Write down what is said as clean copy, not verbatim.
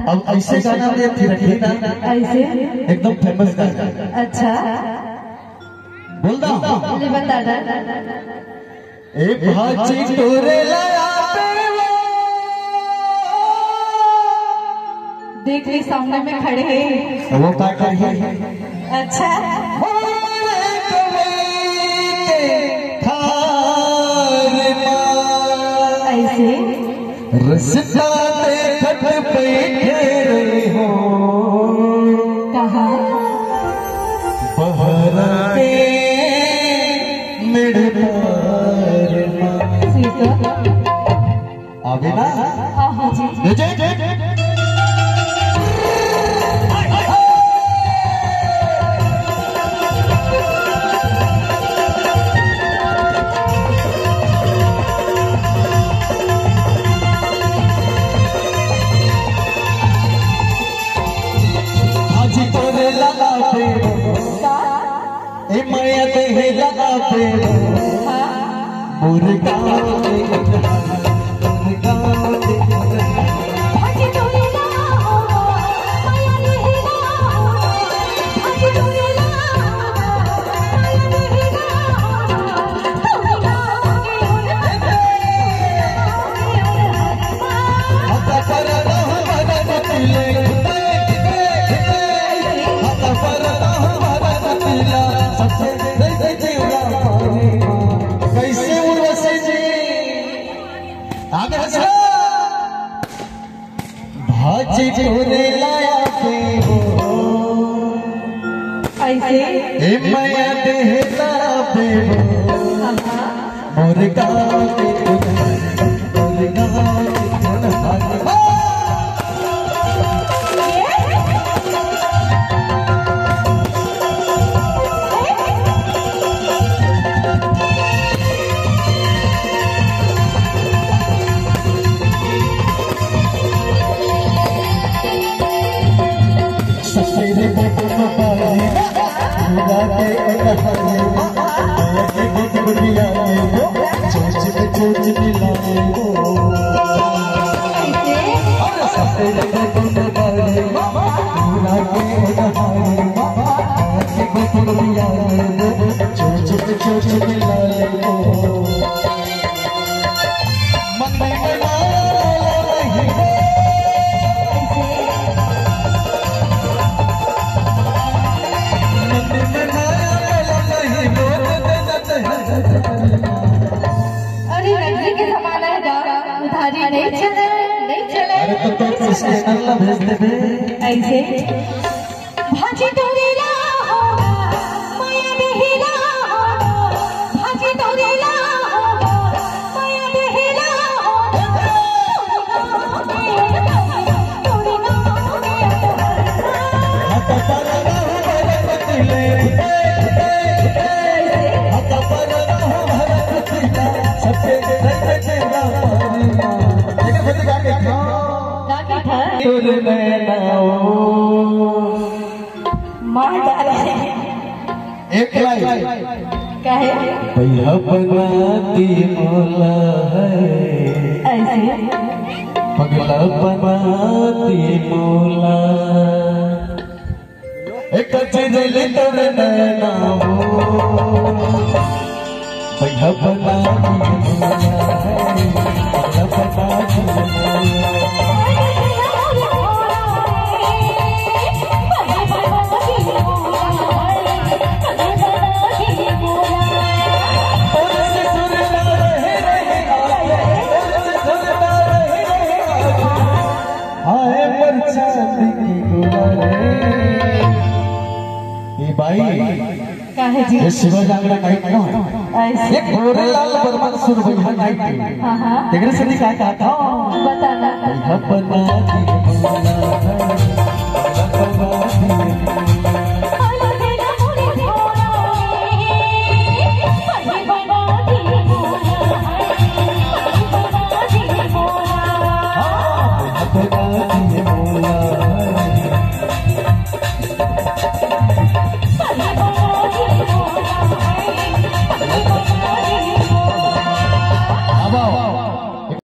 अब ऐसे गाना में फिर रखिएगा, ऐसे एकदम फेमस गाना। अच्छा बोल दो, बता दो। ए भाजी तोरे लाया देख ली सामने में खड़े हैं वो क्या करिए। अच्छा ऐसे रस्ता देखत बैठे रहे हो कहा बहरा के मेरे पार आवे ना। हाँ जी मुर्गा भाजी तोरे लाया पे हो ऐसे ए माया देहता पे हो मुर्गा पे मुर्गा अरे लड़की के जमाना है उधारी नहीं चले नहीं चले। अरे तो किसके नल्ला भेज दे बे ऐसे भाजी तोरीला होगा माया देहिला होगा भाजी तोरीला होगा माया देहिला होगा तोरी गाँव में हता परना हो भरत तिले हता परना हो भरत तिले सबसे रंग तेरा पानिया लेकिन खुद गा के तुल नैनाओ मार डाले एक लाइन कहे भैया बनाती मोला है ऐसे पगला बनाती मोला एक चीज लेकर नैना हो भैया बनाती मोला है पगला बनाती मोला ये शिवा जागरण नाइट का ऐसे ये गोरेलाल बर्मन सुरभैया नाइट हाँ हाँ देखने से दिखा था बताना भैया बनाती